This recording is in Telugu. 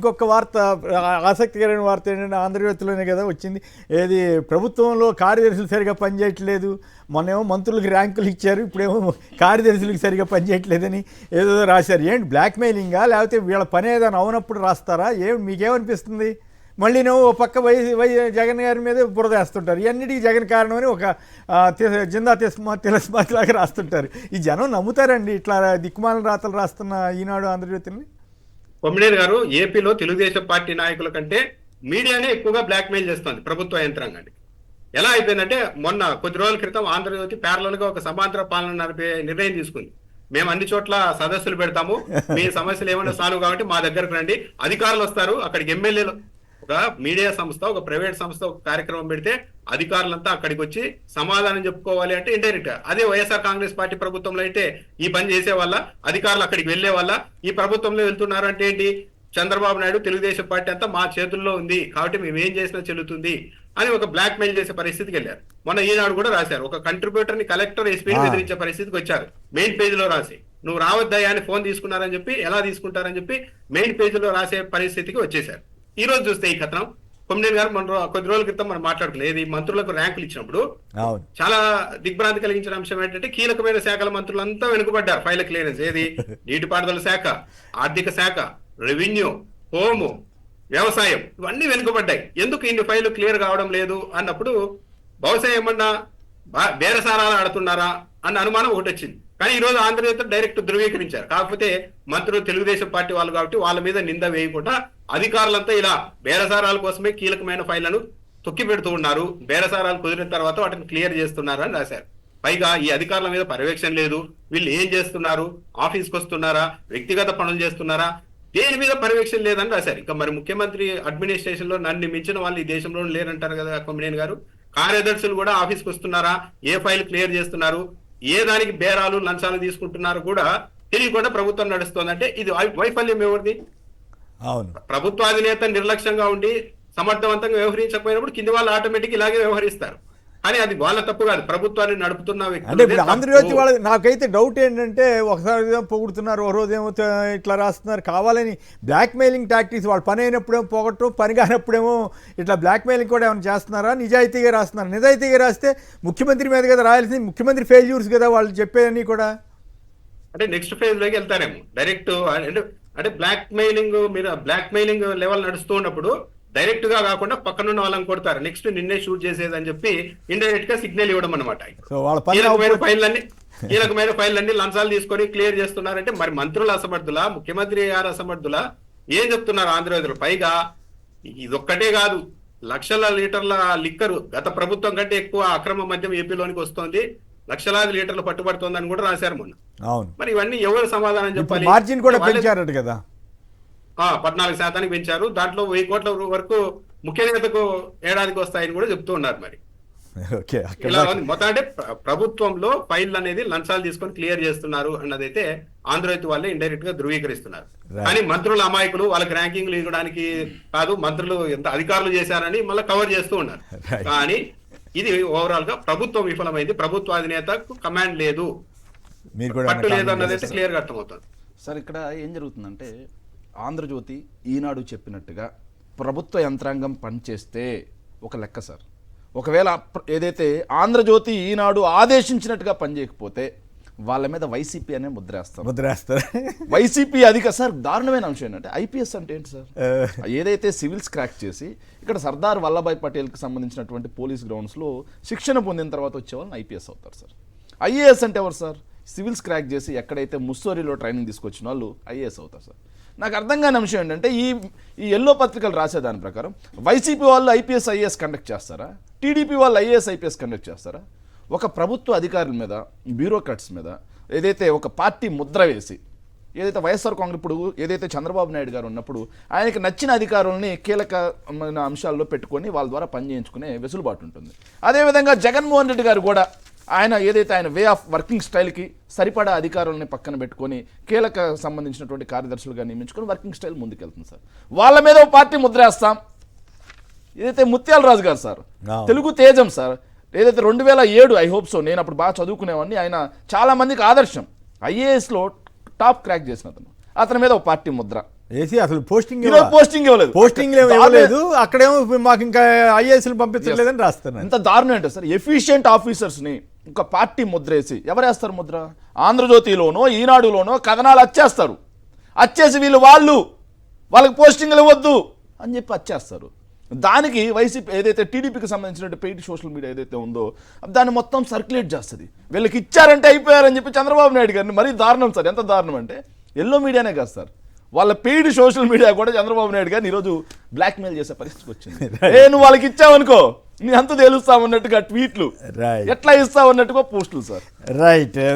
ఇంకొక వార్త, ఆసక్తికరమైన వార్త ఏంటంటే ఆంధ్రజ్యోతిలోనే కదా వచ్చింది. ఏది ప్రభుత్వంలో కార్యదర్శులు సరిగా పనిచేయట్లేదు, మొన్నేమో మంత్రులకు ర్యాంకులు ఇచ్చారు, ఇప్పుడేమో కార్యదర్శులకు సరిగా పనిచేయట్లేదని ఏదో రాశారు. ఏంటి బ్లాక్మెయిలింగా, లేకపోతే వీళ్ళ పని ఏదైనా అవునప్పుడు రాస్తారా? మీకేమనిపిస్తుంది? మళ్ళీ నువ్వు పక్క జగన్ గారి మీద బురద వేస్తుంటారు. ఇవన్నిటికీ జగన్ కారణమని ఒక జిందా తిలస్మాత్ లాగా రాస్తుంటారు. ఈ జనం నమ్ముతారండి ఇట్లా దిక్కుమాల రాతలు రాస్తున్న ఈనాడు ఆంధ్రజ్యోతిని? కొమ్మినేని గారు, ఏపీలో తెలుగుదేశం పార్టీ నాయకుల కంటే మీడియానే ఎక్కువగా బ్లాక్మెయిల్ చేస్తుంది ప్రభుత్వ యంత్రాంగాన్ని. ఎలా అయిపోయిందంటే, మొన్న కొద్ది రోజుల క్రితం ఆంధ్రజ్యోతి ప్యారలల్ గా ఒక సమాంతర పాలన నడిపే నిర్ణయం తీసుకుంది. మేము అన్ని చోట్ల సదస్సులు పెడతాము, మీ సమస్యలు ఏమైనా సాల్వ్ కాబట్టి మా దగ్గరకు రండి, అధికారులు వస్తారు. అక్కడికి ఎమ్మెల్యేలు, ఒక మీడియా సంస్థ, ఒక ప్రైవేట్ సంస్థ ఒక కార్యక్రమం పెడితే అధికారులంతా అక్కడికి వచ్చి సమాధానం చెప్పుకోవాలి అంటే ఇండైరెక్ట్. అదే వైఎస్ఆర్ కాంగ్రెస్ పార్టీ ప్రభుత్వంలో అయితే ఈ పని చేసే వల్ల, అధికారులు అక్కడికి వెళ్లే వల్ల ఈ ప్రభుత్వంలో వెళ్తున్నారు అంటే ఏంటి? చంద్రబాబు నాయుడు, తెలుగుదేశం పార్టీ అంతా మా చేతుల్లో ఉంది కాబట్టి మేము ఏం చేసినా చెల్లుతుంది అని ఒక బ్లాక్ మెయిల్ చేసే పరిస్థితికి వెళ్ళారు. మొన్న ఈనాడు కూడా రాశారు, ఒక కంట్రిబ్యూటర్ ని కలెక్టర్ ఎస్పీని బెదిరించే పరిస్థితికి వచ్చారు. మెయిన్ పేజ్ లో రాసి, నువ్వు రావద్దయ్యా అని ఫోన్ తీసుకున్నారని చెప్పి, ఎలా తీసుకుంటారని చెప్పి మెయిన్ పేజ్ లో రాసే పరిస్థితికి వచ్చేసారు. ఈ రోజు చూస్తే ఈ కథనం, కొమ్మినేని గారు కొద్ది రోజుల క్రితం మనం మాట్లాడుకోలేదు, మంత్రులకు ర్యాంకులు ఇచ్చినప్పుడు చాలా దిగ్భ్రాంతి కలిగించిన అంశం ఏంటంటే, కీలకమైన శాఖల మంత్రులంతా వెనుకబడ్డారు ఫైల్ క్లియరెన్స్. ఏది? నీటిపారుదల శాఖ, ఆర్థిక శాఖ, రెవెన్యూ, హోము, వ్యవసాయం, ఇవన్నీ వెనుకబడ్డాయి. ఎందుకు ఇన్ని ఫైళ్లు క్లియర్ కావడం లేదు అన్నప్పుడు, బహుశా ఏమన్నా బేరసారాలు ఆడుతున్నారా అన్న అనుమానం ఒకటి వచ్చింది. కానీ ఈ రోజు ఆంధ్రజ్యోతి డైరెక్ట్ ధృవీకరించారు. కాకపోతే మంత్రులు తెలుగుదేశం పార్టీ వాళ్ళు కాబట్టి వాళ్ళ మీద నింద వేయకుండా అధికారులంతా ఇలా బేరసారాల కోసమే కీలకమైన ఫైళ్లను తొక్కి పెడుతూ ఉన్నారు, బేరసారాలు కుదిరిన తర్వాత వాటిని క్లియర్ చేస్తున్నారు అని రాశారు. పైగా ఈ అధికారుల మీద పర్యవేక్షణ లేదు, వీళ్ళు ఏం చేస్తున్నారు, ఆఫీస్కి వస్తున్నారా, వ్యక్తిగత పనులు చేస్తున్నారా, దేని మీద పర్యవేక్షణ లేదని రాశారు. ఇంకా మరి ముఖ్యమంత్రి అడ్మినిస్ట్రేషన్ లో నన్ను మించిన వాళ్ళు ఈ దేశంలో లేరంటారు కదా కొమ్మినేని గారు. కార్యదర్శులు కూడా ఆఫీస్కి వస్తున్నారా, ఏ ఫైల్ క్లియర్ చేస్తున్నారు, ఏ దానికి బేరాలు లంచాలు తీసుకుంటున్నారు కూడా తెలియకుండా ప్రభుత్వం నడుస్తోందంటే ఇది వైఫల్యం ఎవరిది? ప్రభుత్వ అధినేత నిర్లక్ష్యంగా ఉండి సమర్థవంతంగా వ్యవహరించకపోయినప్పుడు కింది వాళ్ళు ఆటోమేటిక్ ఇలాగే వ్యవహరిస్తారు. కానీ అది వాళ్ళ తప్పు కాదు, ప్రభుత్వాన్ని నడుపుతున్న అంటే ఇప్పుడు ఆంధ్రజ్యోతి వాళ్ళు. నాకైతే డౌట్ ఏంటంటే, ఒకసారి పొగుడుతున్నారు, ఒక రోజేమో ఇట్లా రాస్తున్నారు, కావాలని బ్లాక్మెయిలింగ్ టాక్టిక్స్. వాళ్ళు పని అయినప్పుడేమో పొగట్టం, పని కానప్పుడేమో ఇట్లా బ్లాక్మెయిలింగ్ కూడా ఏమైనా చేస్తున్నారా? నిజాయితీగా రాస్తున్నారు. నిజాయితీగా రాస్తే ముఖ్యమంత్రి మీద కదా రాయాల్సింది, ముఖ్యమంత్రి ఫెయిల్యూర్స్ కదా వాళ్ళు చెప్పేవన్నీ కూడా. అంటే నెక్స్ట్ ఫేజ్ లోకి వెళ్తారేమో డైరెక్ట్. అంటే బ్లాక్మెయిలింగ్, మీరు బ్లాక్మెయిలింగ్ లెవెల్ నడుస్తూ ఉన్నప్పుడు డైరెక్ట్ గా కాకుండా పక్కనున్న వాళ్ళని కొడతారు, నెక్స్ట్ నిన్నే షూట్ చేసేది అని చెప్పి ఇండైరెక్ట్ గా సిగ్నల్ ఇవ్వడం అనమాట. కీలకమైన ఫైళ్ళన్నీ లంచాలు తీసుకొని క్లియర్ చేస్తున్నారంటే మరి మంత్రుల అసమర్థులా, ముఖ్యమంత్రి గారు అసమర్థులా, ఏం చెప్తున్నారు ఆంధ్రజ్యోతిలో? పైగా ఇదొక్కటే కాదు, లక్షల లీటర్ల లిక్కరు గత ప్రభుత్వం కంటే ఎక్కువ అక్రమ మద్యం ఏపీలోనికి వస్తోంది, లక్షలాది లీటర్లు పట్టుబడుతోందని కూడా రాశారు మొన్న. మరి ఇవన్నీ ఎవరు సమాధానం చెప్పాలి? మార్జిన్ కూడా పెంచారట కదా, 14% పెంచారు. దాంట్లో 1000 కోట్ల వరకు ముఖ్య నేతకు ఏడాదికి వస్తాయని కూడా చెప్తూ ఉన్నారు. మరి ఇలా ఉంది మొత్తం. అంటే ప్రభుత్వంలో ఫైల్ అనేది లంచాలు తీసుకొని క్లియర్ చేస్తున్నారు అన్నదైతే ఆంధ్రజ్యోతి వాళ్ళే ఇండైరెక్ట్ గా ధృవీకరిస్తున్నారు. కానీ మంత్రుల అమాయకులు, వాళ్ళకి ర్యాంకింగ్లు ఇవ్వడానికి కాదు, మంత్రులు ఎంత అధికారులు చేశారని మళ్ళీ కవర్ చేస్తూ ఉన్నారు. కానీ ఇది ఓవరాల్ గా ప్రభుత్వం విఫలమైంది, ప్రభుత్వ అధినేతకు కమాండ్ లేదు, పట్టు లేదు అన్నదైతే క్లియర్ గా అర్థమవుతుంది. సార్, ఇక్కడ ఏం జరుగుతుందంటే, ఆంధ్రజ్యోతి, ఈనాడు చెప్పినట్టుగా ప్రభుత్వ యంత్రాంగం పనిచేస్తే ఒక లెక్క సార్. ఒకవేళ ఏదైతే ఆంధ్రజ్యోతి, ఈనాడు ఆదేశించినట్టుగా పనిచేయకపోతే వాళ్ళ మీద వైసీపీ అనే ముద్రేస్తారు. వైసీపీ అధిక సార్, దారుణమైన అంశం ఏంటంటే, ఐపీఎస్ అంటే ఏంటి సార్? ఏదైతే సివిల్స్ క్రాక్ చేసి ఇక్కడ సర్దార్ వల్లభాయ్ పటేల్కి సంబంధించినటువంటి పోలీస్ గ్రౌండ్స్లో శిక్షణ పొందిన తర్వాత వచ్చే వాళ్ళని ఐపీఎస్ అవుతారు సార్. ఐఏఎస్ అంటే ఎవరు సార్? సివిల్స్ క్రాక్ చేసి ఎక్కడైతే ముస్సోరీలో ట్రైనింగ్ తీసుకొచ్చిన వాళ్ళు ఐఏఎస్ అవుతారు సార్. నాకు అర్థం కాని అంశం ఏంటంటే, ఈ ఎల్లో పత్రికలు రాసేదాని ప్రకారం వైసీపీ వాళ్ళు ఐపీఎస్ ఐఏఎస్ కండక్ట్ చేస్తారా, టీడీపీ వాళ్ళు ఐఏఎస్ ఐపీఎస్ కండక్ట్ చేస్తారా? ఒక ప్రభుత్వ అధికారుల మీద, బ్యూరోక్రాట్స్ మీద ఏదైతే ఒక పార్టీ ముద్ర వేసి, ఏదైతే వైఎస్ఆర్ కాంగ్రెస్ ఇప్పుడు ఏదైతే చంద్రబాబు నాయుడు గారు ఉన్నప్పుడు ఆయనకి నచ్చిన అధికారులని కీలకమైన అంశాల్లో పెట్టుకొని వాళ్ళ ద్వారా పనిచేయించుకునే వెసులుబాటు ఉంటుంది. అదేవిధంగా జగన్మోహన్ రెడ్డి గారు కూడా ఆయన ఏదైతే ఆయన వే ఆఫ్ వర్కింగ్ స్టైల్కి సరిపడా అధికారులని పక్కన పెట్టుకొని కీలక సంబంధించినటువంటి కార్యదర్శులుగా నియమించుకొని వర్కింగ్ స్టైల్ ముందుకెళ్తుంది సార్. వాళ్ళ మీద ఒక పార్టీ ముద్ర వేస్తాం. ఏదైతే ముత్యాల రాజు గారు సార్, తెలుగు తేజం సార్, ఏదైతే 2007 ఐ హోప్ సో, నేను అప్పుడు బాగా చదువుకునేవాడిని, ఆయన చాలా మందికి ఆదర్శం, ఐఏఎస్లో టాప్ క్రాక్ చేసిన అతని మీద ఒక పార్టీ ముద్ర. వేసి అసలు పోస్టింగ్ ఈరోజు పోస్టింగ్ ఇవ్వలేదు. పోస్టింగ్ ఇవ్వలేదు, అక్కడేమో మాకు ఇంకా ఐఏఎస్లు పంపించలేదని రాస్తున్నారు. ఎంత దారుణం అంటే సార్, ఎఫిషియెంట్ ఆఫీసర్స్ని ఒక పార్టీ ముద్రేసి ఎవరేస్తారు ముద్ర? ఆంధ్రజ్యోతిలోనో ఈనాడులోనో కథనాలు వచ్చేస్తారు, వచ్చేసి వాళ్ళకి పోస్టింగ్లు ఇవ్వద్దు అని చెప్పి వచ్చేస్తారు. దానికి వైసీపీ ఏదైతే టీడీపీకి సంబంధించిన పెయిడ్ సోషల్ మీడియా ఏదైతే ఉందో దాన్ని మొత్తం సర్క్యులేట్ చేస్తుంది. వీళ్ళకి ఇచ్చారంటే అయిపోయారని చెప్పి చంద్రబాబు నాయుడు గారిని మరీ దారుణం సార్. ఎంత దారుణం అంటే ఎల్లో మీడియానే కాదు సార్, వాళ్ళ పెయిడ్ సోషల్ మీడియా కూడా చంద్రబాబు నాయుడు గారిని ఈరోజు బ్లాక్మెయిల్ చేసే పరిస్థితికి వచ్చింది. నువ్వు వాళ్ళకి ఇచ్చావనుకో నీ అంత తేలుస్తామన్నట్టుగా ట్వీట్లు, ఎట్లా ఇస్తామన్నట్టుగా పోస్టులు సార్. రైట్.